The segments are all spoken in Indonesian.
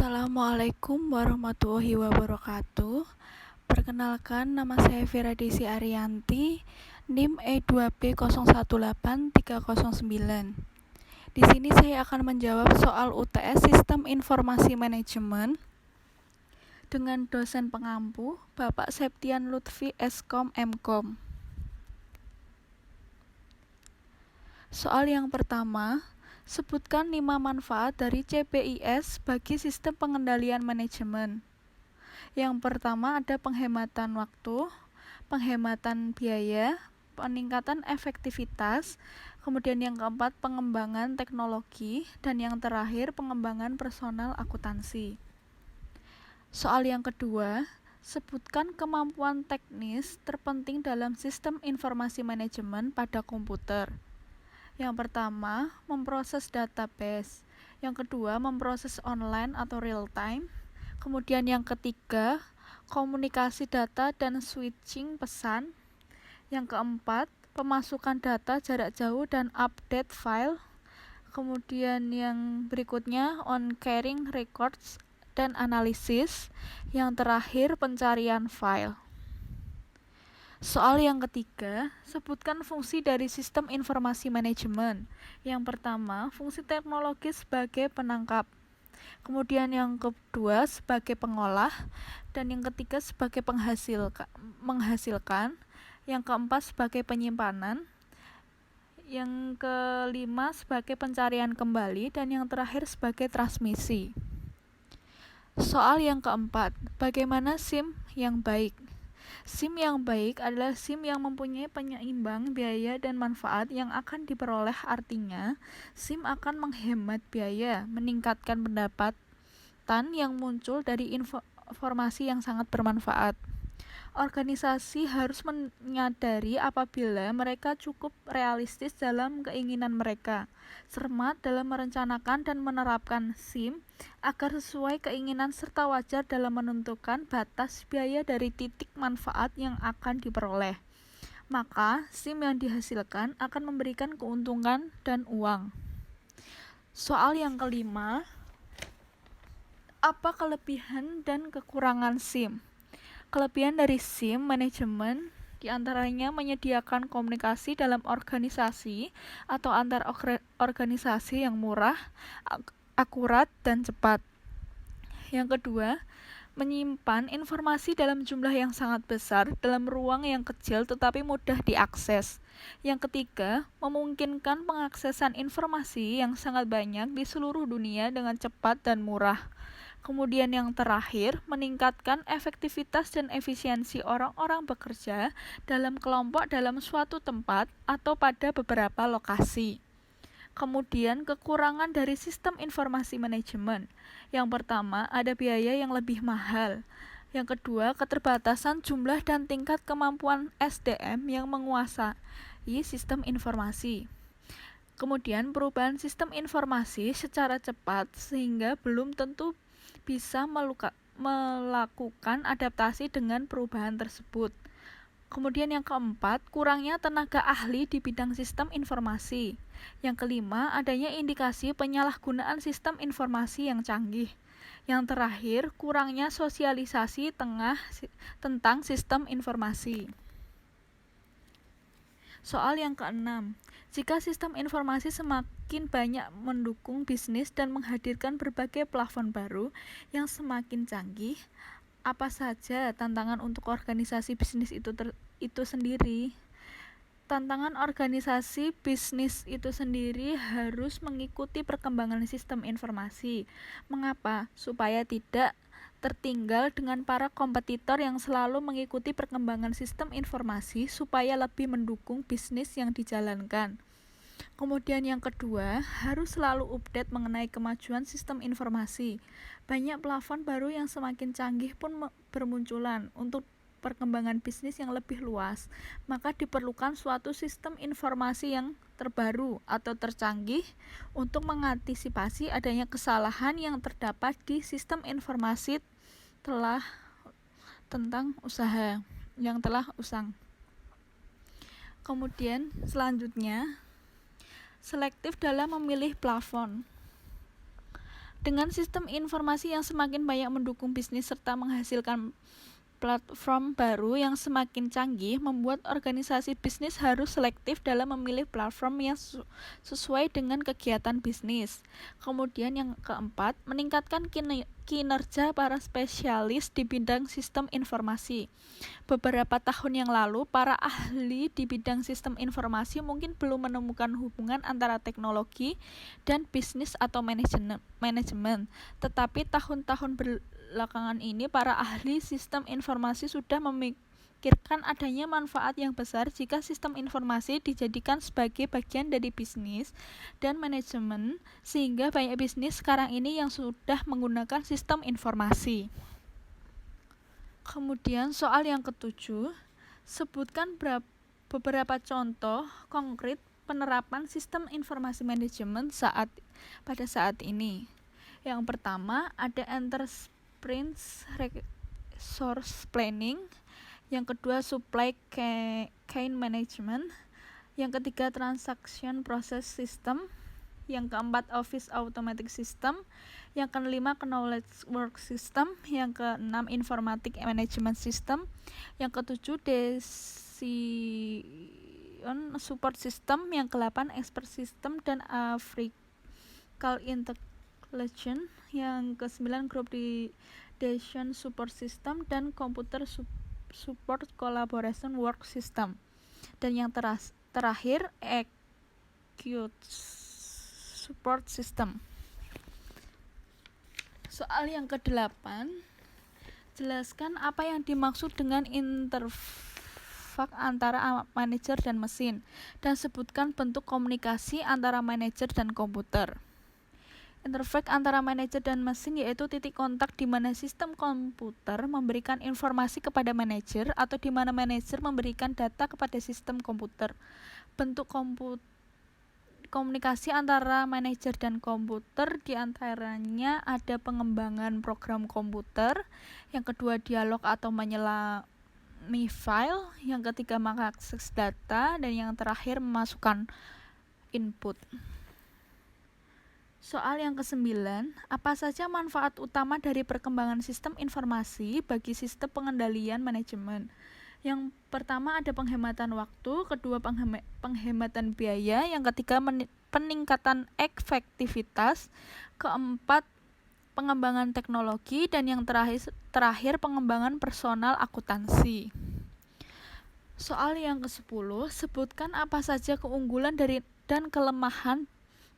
Assalamualaikum warahmatullahi wabarakatuh. Perkenalkan, nama saya Vera Desi Arianti, NIM E2B018309. Di sini saya akan menjawab soal UTS Sistem Informasi Manajemen dengan dosen pengampu Bapak Septian Lutfi Eskom Mkom. Soal yang pertama, sebutkan 5 manfaat dari CPIS bagi sistem pengendalian manajemen. Yang pertama ada penghematan waktu, penghematan biaya, peningkatan efektivitas, kemudian yang keempat pengembangan teknologi, dan yang terakhir pengembangan personal akuntansi. Soal yang kedua, sebutkan kemampuan teknis terpenting dalam sistem informasi manajemen pada komputer. Yang pertama, memproses database. Yang kedua, memproses online atau real time. Kemudian yang ketiga, komunikasi data dan switching pesan. Yang keempat, pemasukan data jarak jauh dan update file. Kemudian yang berikutnya, on-carrying records dan analisis. Yang terakhir, pencarian file. Soal yang ketiga, sebutkan fungsi dari sistem informasi manajemen. Yang pertama, fungsi teknologi sebagai penangkap. Kemudian yang kedua sebagai pengolah, dan yang ketiga sebagai menghasilkan. Yang keempat sebagai penyimpanan. Yang kelima sebagai pencarian kembali, dan yang terakhir sebagai transmisi. Soal yang keempat, bagaimana SIM yang baik? SIM yang baik adalah SIM yang mempunyai penyeimbang biaya dan manfaat yang akan diperoleh. Artinya, SIM akan menghemat biaya, meningkatkan pendapatan yang muncul dari informasi yang sangat bermanfaat. Organisasi harus menyadari apabila mereka cukup realistis dalam keinginan mereka, cermat dalam merencanakan dan menerapkan SIM agar sesuai keinginan serta wajar dalam menentukan batas biaya dari titik manfaat yang akan diperoleh. Maka, SIM yang dihasilkan akan memberikan keuntungan dan uang. Soal yang kelima, apa kelebihan dan kekurangan SIM? Kelebihan dari SIM manajemen diantaranya menyediakan komunikasi dalam organisasi atau antar organisasi yang murah, akurat, dan cepat. Yang kedua, menyimpan informasi dalam jumlah yang sangat besar dalam ruang yang kecil tetapi mudah diakses. Yang ketiga, memungkinkan pengaksesan informasi yang sangat banyak di seluruh dunia dengan cepat dan murah. Kemudian yang terakhir, meningkatkan efektivitas dan efisiensi orang-orang bekerja dalam kelompok dalam suatu tempat atau pada beberapa lokasi. Kemudian kekurangan dari sistem informasi manajemen. Yang pertama, ada biaya yang lebih mahal. Yang kedua, keterbatasan jumlah dan tingkat kemampuan SDM yang menguasai sistem informasi. Kemudian perubahan sistem informasi secara cepat sehingga belum tentu bisa melakukan adaptasi dengan perubahan tersebut. Kemudian yang keempat, kurangnya tenaga ahli di bidang sistem informasi. Yang kelima, adanya indikasi penyalahgunaan sistem informasi yang canggih. Yang terakhir, kurangnya sosialisasi tentang sistem informasi. Soal yang keenam, jika sistem informasi semakin banyak mendukung bisnis dan menghadirkan berbagai plafon baru yang semakin canggih, apa saja tantangan untuk organisasi bisnis itu sendiri? Tantangan organisasi bisnis itu sendiri harus mengikuti perkembangan sistem informasi. Mengapa? Supaya tidak tertinggal dengan para kompetitor yang selalu mengikuti perkembangan sistem informasi supaya lebih mendukung bisnis yang dijalankan. Kemudian yang kedua, harus selalu update mengenai kemajuan sistem informasi. Banyak plafon baru yang semakin canggih pun bermunculan untuk perkembangan bisnis yang lebih luas. Maka diperlukan suatu sistem informasi yang terbaru atau tercanggih untuk mengantisipasi adanya kesalahan yang terdapat di sistem informasi tentang usaha yang telah usang. Kemudian selanjutnya, selektif dalam memilih plafon. Dengan sistem informasi yang semakin banyak mendukung bisnis serta menghasilkan platform baru yang semakin canggih, membuat organisasi bisnis harus selektif dalam memilih platform yang sesuai dengan kegiatan bisnis. Kemudian yang keempat, meningkatkan kinerja para spesialis di bidang sistem informasi. Beberapa tahun yang lalu, para ahli di bidang sistem informasi mungkin belum menemukan hubungan antara teknologi dan bisnis atau manajemen. Tetapi tahun-tahun belakangan ini, para ahli sistem informasi sudah memikirkan adanya manfaat yang besar jika sistem informasi dijadikan sebagai bagian dari bisnis dan manajemen, sehingga banyak bisnis sekarang ini yang sudah menggunakan sistem informasi. Kemudian soal yang ketujuh, sebutkan beberapa contoh konkret penerapan sistem informasi manajemen pada saat ini. Yang pertama ada Enterprise Resource Planning, yang kedua Supply Chain Management, yang ketiga Transaction Process System, yang keempat Office Automatic System, yang kelima Knowledge Work System, yang keenam Informatic Management System, yang ketujuh Decision Support System, yang ke-8 Expert System dan Africal Intelligence, yang ke-9 Group Decision Support System dan Computer Support Collaboration Work System, dan yang terakhir Acute Support System. Soal yang ke-8, jelaskan apa yang dimaksud dengan interface antara manajer dan mesin, dan sebutkan bentuk komunikasi antara manajer dan komputer. Interface antara manajer dan mesin yaitu titik kontak di mana sistem komputer memberikan informasi kepada manajer atau di mana manajer memberikan data kepada sistem komputer. Bentuk komunikasi antara manajer dan komputer diantaranya ada pengembangan program komputer, yang kedua dialog atau menyelami file, yang ketiga mengakses data, dan yang terakhir memasukkan input. Soal yang ke-9, apa saja manfaat utama dari perkembangan sistem informasi bagi sistem pengendalian manajemen? Yang pertama ada penghematan waktu, kedua penghematan biaya, yang ketiga peningkatan efektivitas, keempat pengembangan teknologi, dan yang terakhir pengembangan personal akuntansi. Soal yang ke-10, sebutkan apa saja keunggulan dan kelemahan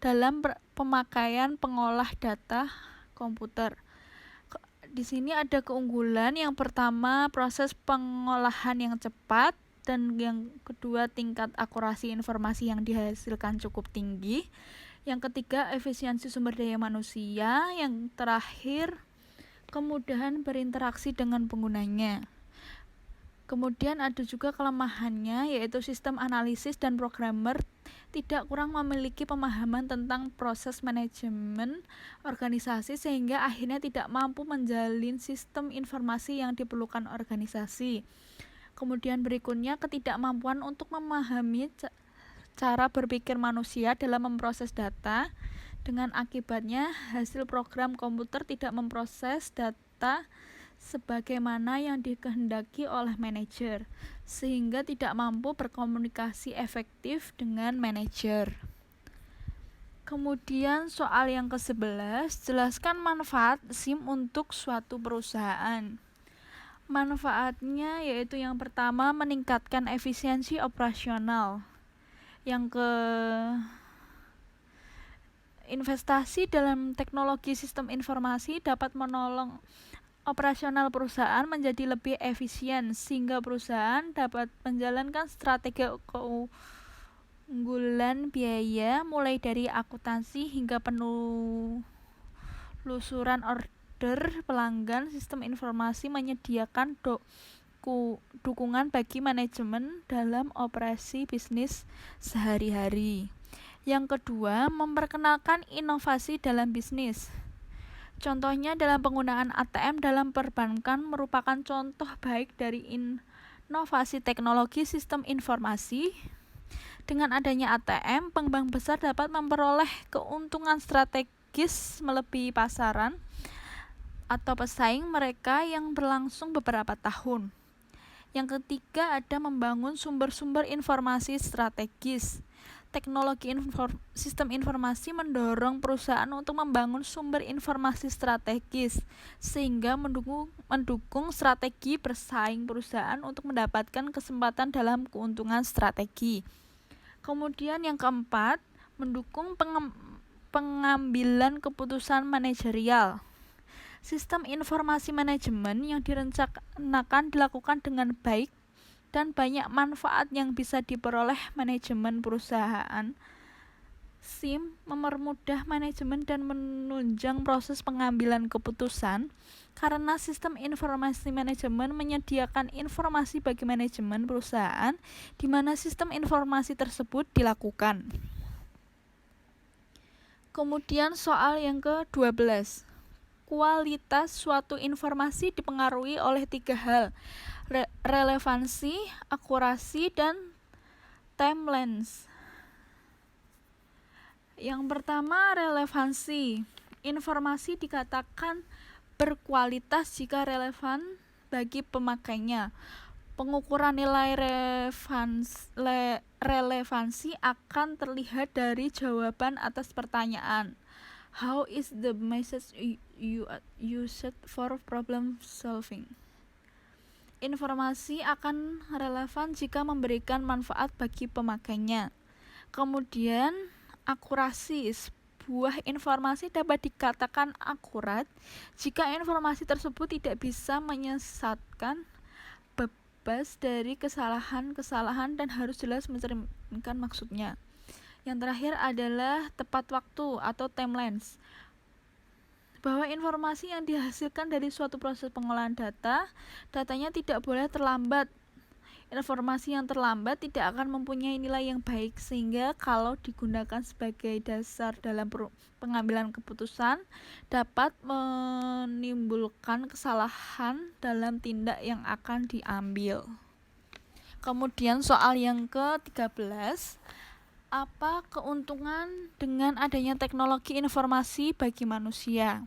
dalam pemakaian pengolah data komputer. Di sini ada keunggulan, yang pertama proses pengolahan yang cepat, dan yang kedua tingkat akurasi informasi yang dihasilkan cukup tinggi, yang ketiga efisiensi sumber daya manusia, yang terakhir kemudahan berinteraksi dengan penggunanya. Kemudian ada juga kelemahannya, yaitu sistem analisis dan programmer tidak kurang memiliki pemahaman tentang proses manajemen organisasi sehingga akhirnya tidak mampu menjalin sistem informasi yang diperlukan organisasi. Kemudian berikutnya ketidakmampuan untuk memahami cara berpikir manusia dalam memproses data, dengan akibatnya hasil program komputer tidak memproses data sebagaimana yang dikehendaki oleh manajer, sehingga tidak mampu berkomunikasi efektif dengan manajer. Kemudian soal yang ke-11, jelaskan manfaat SIM untuk suatu perusahaan. Manfaatnya yaitu yang pertama meningkatkan efisiensi operasional. Yang ke investasi dalam teknologi sistem informasi dapat menolong operasional perusahaan menjadi lebih efisien sehingga perusahaan dapat menjalankan strategi keunggulan biaya mulai dari akuntansi hingga penelusuran order pelanggan. Sistem informasi menyediakan dukungan bagi manajemen dalam operasi bisnis sehari-hari. Yang kedua, memperkenalkan inovasi dalam bisnis. Contohnya dalam penggunaan ATM dalam perbankan merupakan contoh baik dari inovasi teknologi sistem informasi. Dengan adanya ATM, bank besar dapat memperoleh keuntungan strategis strategis melebihi pasaran atau pesaing mereka yang berlangsung beberapa tahun. Yang ketiga ada membangun sumber-sumber informasi strategis. Teknologi sistem informasi mendorong perusahaan untuk membangun sumber informasi strategis sehingga mendukung strategi bersaing perusahaan untuk mendapatkan kesempatan dalam keuntungan strategi. Kemudian yang keempat, mendukung pengambilan keputusan manajerial. Sistem informasi manajemen yang direncanakan dilakukan dengan baik dan banyak manfaat yang bisa diperoleh manajemen perusahaan. SIM mempermudah manajemen dan menunjang proses pengambilan keputusan karena sistem informasi manajemen menyediakan informasi bagi manajemen perusahaan di mana sistem informasi tersebut dilakukan. Kemudian soal yang ke-12. Kualitas suatu informasi dipengaruhi oleh 3 hal, relevansi, akurasi, dan timelines. Yang pertama, relevansi. Informasi dikatakan berkualitas jika relevan bagi pemakainya. Pengukuran nilai relevansi akan terlihat dari jawaban atas pertanyaan. How is the message you used for problem solving? Informasi akan relevan jika memberikan manfaat bagi pemakainya. Kemudian, akurasi. Sebuah informasi dapat dikatakan akurat jika informasi tersebut tidak bisa menyesatkan, bebas dari kesalahan-kesalahan, dan harus jelas mencerminkan maksudnya. Yang terakhir adalah tepat waktu atau timelines. Bahwa informasi yang dihasilkan dari suatu proses pengolahan datanya tidak boleh terlambat. Informasi yang terlambat tidak akan mempunyai nilai yang baik, sehingga kalau digunakan sebagai dasar dalam pengambilan keputusan dapat menimbulkan kesalahan dalam tindak yang akan diambil. Kemudian soal yang ke-13, apa keuntungan dengan adanya teknologi informasi bagi manusia?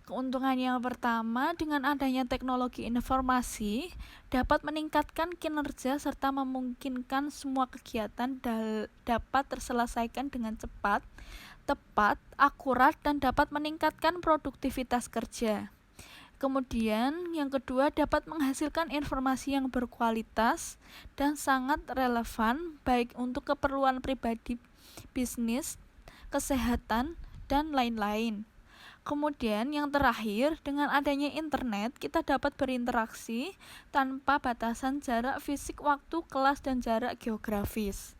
Keuntungan yang pertama, dengan adanya teknologi informasi dapat meningkatkan kinerja serta memungkinkan semua kegiatan dapat terselesaikan dengan cepat, tepat, akurat, dan dapat meningkatkan produktivitas kerja. Kemudian yang kedua, dapat menghasilkan informasi yang berkualitas dan sangat relevan baik untuk keperluan pribadi, bisnis, kesehatan, dan lain-lain. Kemudian yang terakhir, dengan adanya internet kita dapat berinteraksi tanpa batasan jarak fisik, waktu, kelas, dan jarak geografis.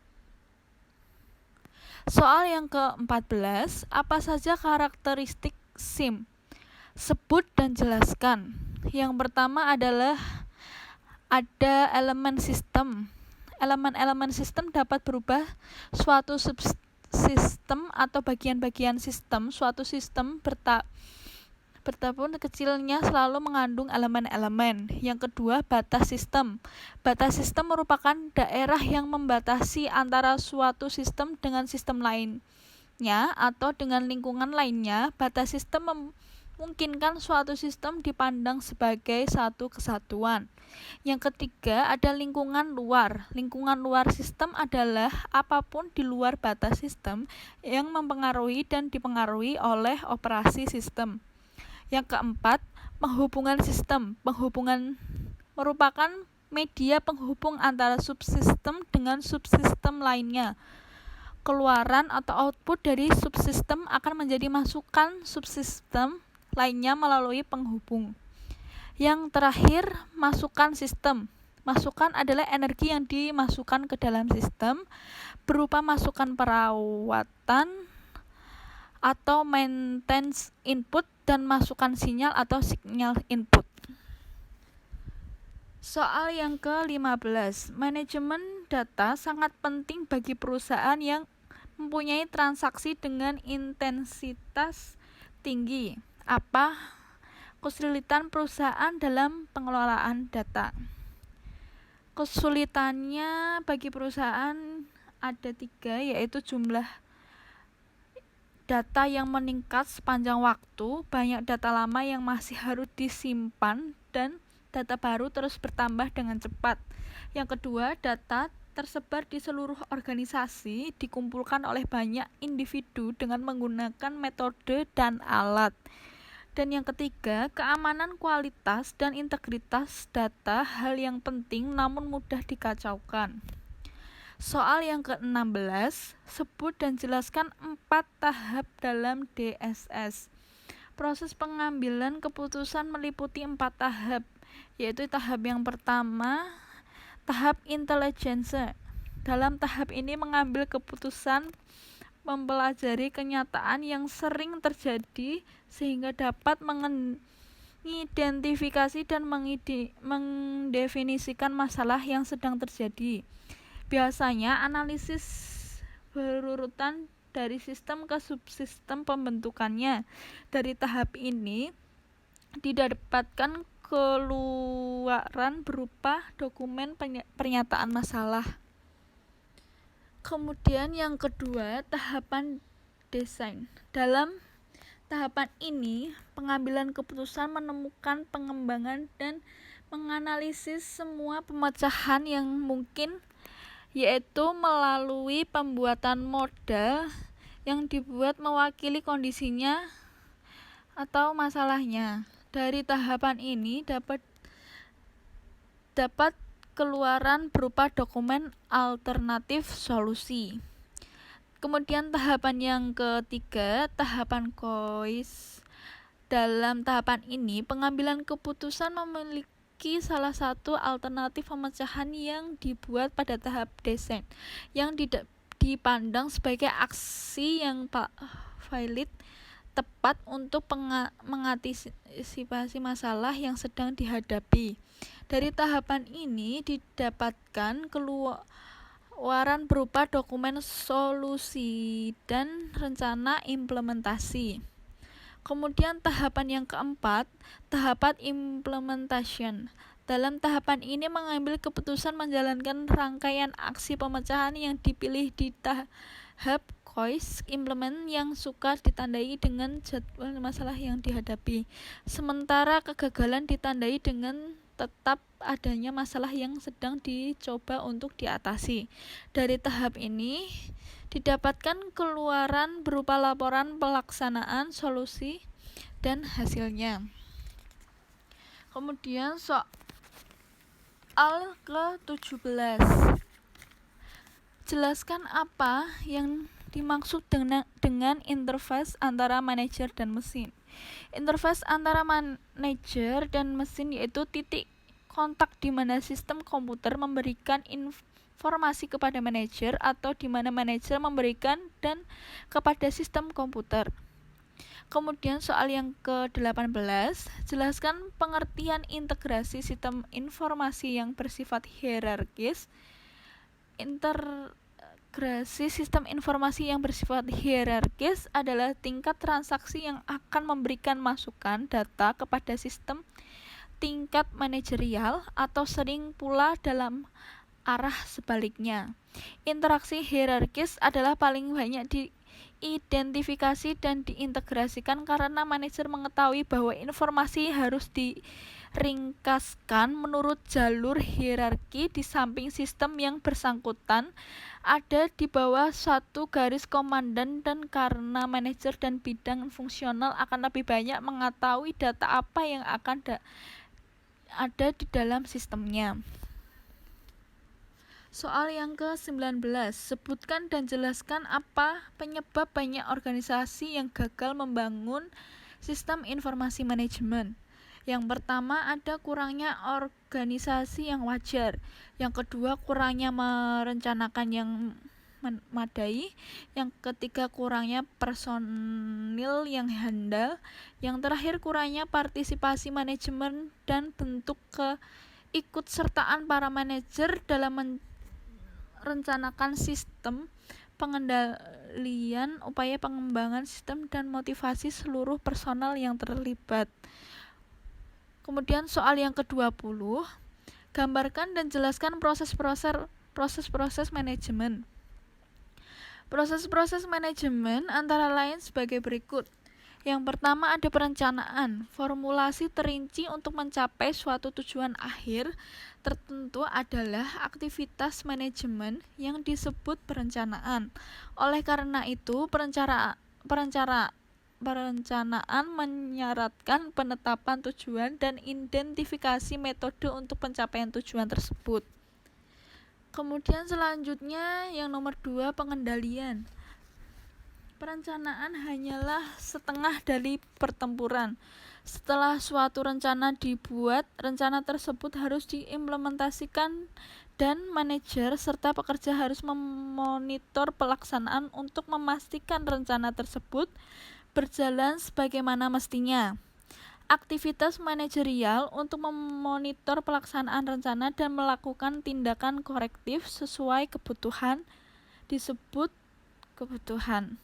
Soal yang ke-14, apa saja karakteristik SIM? Sebut dan jelaskan. Yang pertama adalah ada elemen sistem. Elemen-elemen sistem dapat berubah suatu subsistem atau bagian-bagian sistem. Suatu sistem betapapun kecilnya selalu mengandung elemen-elemen. Yang kedua, batas sistem. Batas sistem merupakan daerah yang membatasi antara suatu sistem dengan sistem lainnya atau dengan lingkungan lainnya. Batas sistem memungkinkan suatu sistem dipandang sebagai satu kesatuan. Yang ketiga, ada lingkungan luar. Lingkungan luar sistem adalah apapun di luar batas sistem yang mempengaruhi dan dipengaruhi oleh operasi sistem. Yang keempat, penghubungan sistem. Penghubungan merupakan media penghubung antara subsistem dengan subsistem lainnya. Keluaran atau output dari subsistem akan menjadi masukan subsistem lainnya melalui penghubung. Yang terakhir, masukan sistem. Masukan adalah energi yang dimasukkan ke dalam sistem berupa masukan perawatan atau maintenance input dan masukan sinyal atau signal input. Soal yang ke-15, manajemen data sangat penting bagi perusahaan yang mempunyai transaksi dengan intensitas tinggi. Apa kesulitan perusahaan dalam pengelolaan data? Kesulitannya bagi perusahaan ada 3, yaitu jumlah data yang meningkat sepanjang waktu, banyak data lama yang masih harus disimpan, dan data baru terus bertambah dengan cepat. Yang kedua, data tersebar di seluruh organisasi, dikumpulkan oleh banyak individu dengan menggunakan metode dan alat. Dan yang ketiga, keamanan kualitas dan integritas data hal yang penting namun mudah dikacaukan. Soal yang ke-16, sebut dan jelaskan 4 tahap dalam DSS. Proses pengambilan keputusan meliputi 4 tahap, yaitu tahap yang pertama, tahap intelligence. Dalam tahap ini mengambil keputusan mempelajari kenyataan yang sering terjadi sehingga dapat mengidentifikasi dan mendefinisikan masalah yang sedang terjadi. Biasanya analisis berurutan dari sistem ke subsistem pembentukannya. Dari tahap ini didapatkan keluaran berupa dokumen pernyataan masalah. Kemudian yang kedua, tahapan desain. Dalam tahapan ini, pengambilan keputusan menemukan pengembangan dan menganalisis semua pemecahan yang mungkin, yaitu melalui pembuatan model yang dibuat mewakili kondisinya atau masalahnya. Dari tahapan ini dapat keluaran berupa dokumen alternatif solusi. Kemudian tahapan yang ketiga, tahapan KOIS. Dalam tahapan ini, pengambilan keputusan memiliki salah satu alternatif pemecahan yang dibuat pada tahap desain, yang dipandang sebagai aksi yang valid, tepat untuk mengantisipasi masalah yang sedang dihadapi. Dari tahapan ini didapatkan keluaran berupa dokumen solusi dan rencana implementasi. Kemudian tahapan yang keempat, tahapan implementation. Dalam tahapan ini mengambil keputusan menjalankan rangkaian aksi pemecahan yang dipilih di tahap KOIS implement yang suka ditandai dengan jadwal masalah yang dihadapi. Sementara kegagalan ditandai dengan tetap adanya masalah yang sedang dicoba untuk diatasi. Dari tahap ini didapatkan keluaran berupa laporan pelaksanaan, solusi, dan hasilnya. Kemudian soal ke-17. Jelaskan apa yang dimaksud dengan interface antara manajer dan mesin. Interface antara manajer dan mesin yaitu titik kontak di mana sistem komputer memberikan informasi kepada manajer atau di mana manajer memberikan dan kepada sistem komputer. Kemudian soal yang ke-18, jelaskan pengertian integrasi sistem informasi yang bersifat hierarkis. Integrasi sistem informasi yang bersifat hierarkis adalah tingkat transaksi yang akan memberikan masukan data kepada sistem tingkat manajerial atau sering pula dalam arah sebaliknya. Interaksi hierarkis adalah paling banyak diidentifikasi dan diintegrasikan karena manajer mengetahui bahwa informasi harus ringkaskan menurut jalur hierarki di samping sistem yang bersangkutan ada di bawah satu garis komandan, dan karena manajer dan bidang fungsional akan lebih banyak mengetahui data apa yang akan ada di dalam sistemnya. Soal yang ke-19, sebutkan dan jelaskan apa penyebab banyak organisasi yang gagal membangun sistem informasi manajemen. Yang pertama, ada kurangnya organisasi yang wajar. Yang kedua, kurangnya merencanakan yang memadai. Yang ketiga, kurangnya personil yang handal. Yang terakhir, kurangnya partisipasi manajemen dan bentuk keikutsertaan para manajer dalam merencanakan sistem, pengendalian, upaya pengembangan sistem, dan motivasi seluruh personal yang terlibat. Kemudian soal yang ke-20, gambarkan dan jelaskan proses-proses manajemen. Proses-proses manajemen antara lain sebagai berikut. Yang pertama ada perencanaan, formulasi terinci untuk mencapai suatu tujuan akhir tertentu adalah aktivitas manajemen yang disebut perencanaan. Oleh karena itu, perencanaan menyaratkan penetapan tujuan dan identifikasi metode untuk pencapaian tujuan tersebut. Kemudian selanjutnya yang nomor 2, pengendalian. Perencanaan hanyalah setengah dari pertempuran. Setelah suatu rencana dibuat, rencana tersebut harus diimplementasikan dan manajer serta pekerja harus memonitor pelaksanaan untuk memastikan rencana tersebut berjalan sebagaimana mestinya. Aktivitas manajerial untuk memonitor pelaksanaan rencana dan melakukan tindakan korektif sesuai kebutuhan disebut kebutuhan.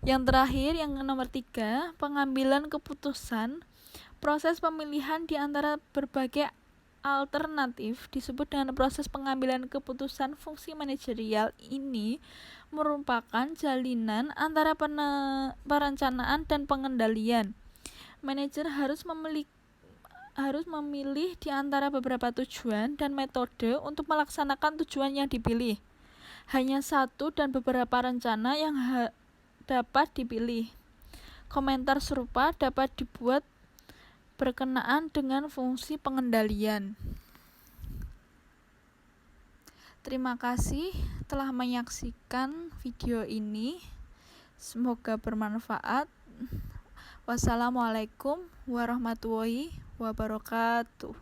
Yang terakhir, yang nomor 3, pengambilan keputusan. Proses pemilihan di antara berbagai alternatif disebut dengan proses pengambilan keputusan. Fungsi manajerial ini merupakan jalinan antara perencanaan dan pengendalian. Manajer harus memilih di antara beberapa tujuan dan metode untuk melaksanakan tujuan yang dipilih. Hanya satu dan beberapa rencana yang dapat dipilih. Komentar serupa dapat dibuat berkenaan dengan fungsi pengendalian. Terima kasih telah menyaksikan video ini. Semoga bermanfaat. Wassalamualaikum warahmatullahi wabarakatuh.